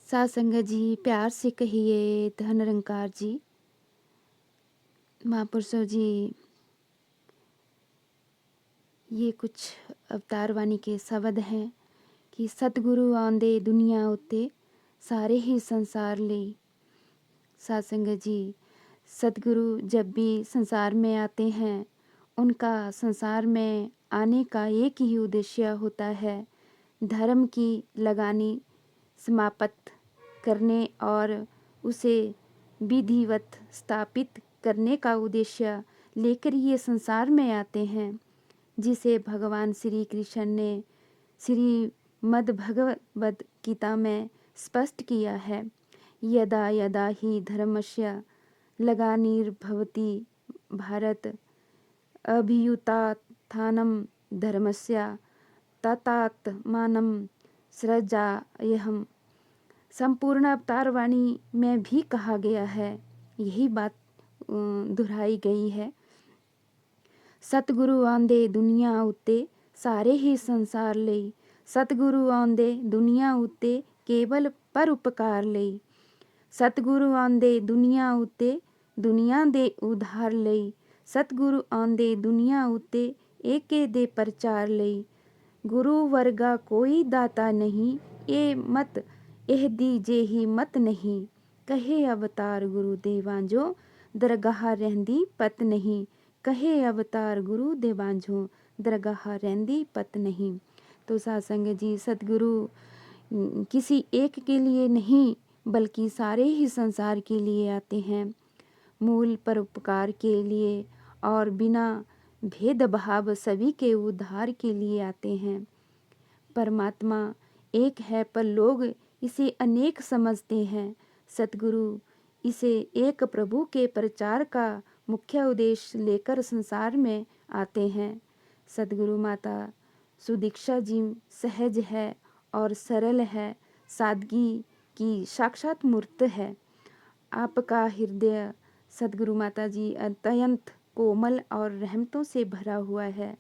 सासंग जी प्यार से कहिए धन निरंकार जी। महापुरुषों जी, ये कुछ अवतार वाणी के शब्द हैं कि सतगुरु आंदे दुनिया उत्ते सारे ही संसार ले। सासंग जी, सतगुरु जब भी संसार में आते हैं, उनका संसार में आने का एक ही उद्देश्य होता है, धर्म की लगानी समाप्त करने और उसे विधिवत स्थापित करने का उद्देश्य लेकर ये संसार में आते हैं, जिसे भगवान श्री कृष्ण ने श्रीमद् भगवद गीता में स्पष्ट किया है। यदा यदा ही धर्मस्य ग्लानिर्भवति भारत अभ्युत्थानं धर्मस्य तदात्मानं सृजाम्यहम्। संपूर्ण अवतार वाणी में भी कहा गया है, यही बात दोहराई गई है। सतगुरु आंदे दुनिया उत्ते सारे ही संसार ले। सतगुरु आंदे दुनिया उत्ते केवल परोपकार ले। सतगुरु आंदे दुनिया उत्ते दुनिया दे उधार ले। सतगुरु आंदे दुनिया उत्ते एके दे प्रचार ले। गुरु वर्गा कोई दाता नहीं, ये मत एह दीजे ही मत नहीं। कहे अवतार गुरु देवांजो दरगाह रहंदी पत नहीं। कहे अवतार गुरु देवांजो दरगाह रहंदी पत नहीं। तो सासंग जी, सतगुरु किसी एक के लिए नहीं बल्कि सारे ही संसार के लिए आते हैं, मूल परोपकार के लिए और बिना भेदभाव सभी के उद्धार के लिए आते हैं। परमात्मा एक है पर लोग इसे अनेक समझते हैं। सतगुरु इसे एक प्रभु के प्रचार का मुख्य उद्देश्य लेकर संसार में आते हैं। सतगुरु माता सुदीक्षा जी सहज है और सरल है, सादगी की साक्षात मूर्त है। आपका हृदय सतगुरु माता जी अत्यंत कोमल और रहमतों से भरा हुआ है।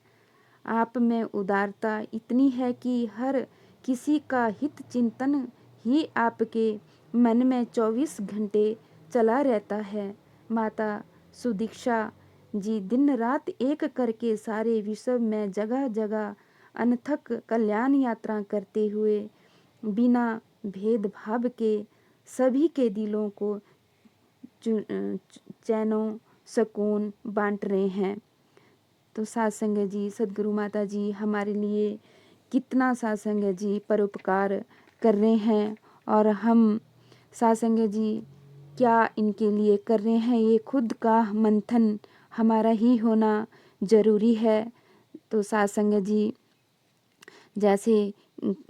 आप में उदारता इतनी है कि हर किसी का हित चिंतन ही आपके मन में 24 घंटे चला रहता है। माता सुदीक्षा जी दिन रात एक करके सारे विश्व में जगह जगह अनथक कल्याण यात्रा करते हुए बिना भेदभाव के सभी के दिलों को चैनो सुकून बांट रहे हैं। तो सासंग जी, सदगुरु माता जी हमारे लिए कितना सासंग जी परोपकार कर रहे हैं और हम सासंग जी क्या इनके लिए कर रहे हैं, ये खुद का मंथन हमारा ही होना ज़रूरी है। तो सासंग जी, जैसे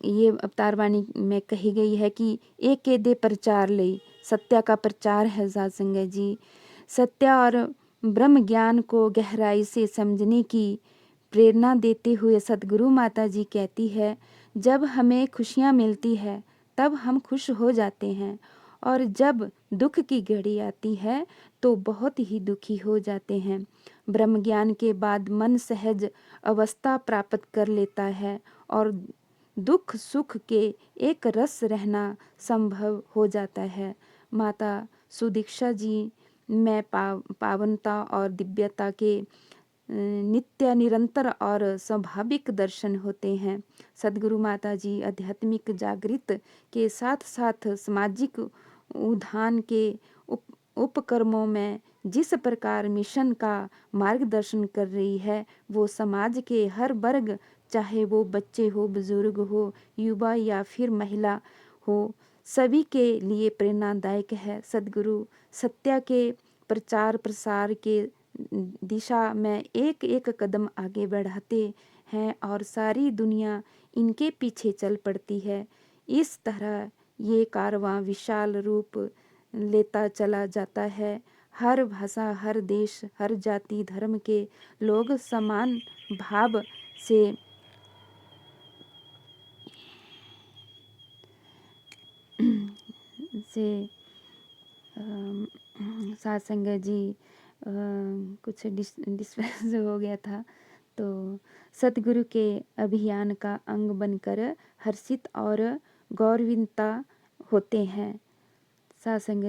ये अवतार वाणी में कही गई है कि एक के दे प्रचार ले, सत्य का प्रचार है सासंग जी। सत्य और ब्रह्म ज्ञान को गहराई से समझने की प्रेरणा देते हुए सतगुरु माता जी कहती है, जब हमें खुशियाँ मिलती है तब हम खुश हो जाते हैं और जब दुख की घड़ी आती है तो बहुत ही दुखी हो जाते हैं। ब्रह्म ज्ञान के बाद मन सहज अवस्था प्राप्त कर लेता है और दुख सुख के एक रस रहना संभव हो जाता है। माता सुदीक्षा जी में पावनता और दिव्यता के नित्य निरंतर और स्वाभाविक दर्शन होते हैं। सदगुरु माता जी आध्यात्मिक जागृत के साथ साथ सामाजिक उद्धान के उपक्रमों में जिस प्रकार मिशन का मार्गदर्शन कर रही है, वो समाज के हर वर्ग, चाहे वो बच्चे हो, बुजुर्ग हो, युवा या फिर महिला हो, सभी के लिए प्रेरणादायक है। सदगुरु सत्य के प्रचार प्रसार के दिशा में एक एक कदम आगे बढ़ाते हैं और सारी दुनिया इनके पीछे चल पड़ती है। इस तरह ये कारवां विशाल रूप लेता चला जाता है। हर भाषा, हर देश, हर जाति धर्म के लोग समान भाव से सासंग जी कुछ डिस्टर्बेंस हो गया था। तो सतगुरु के अभियान का अंग बनकर हर्षित और गौरविता होते हैं। साथ संगत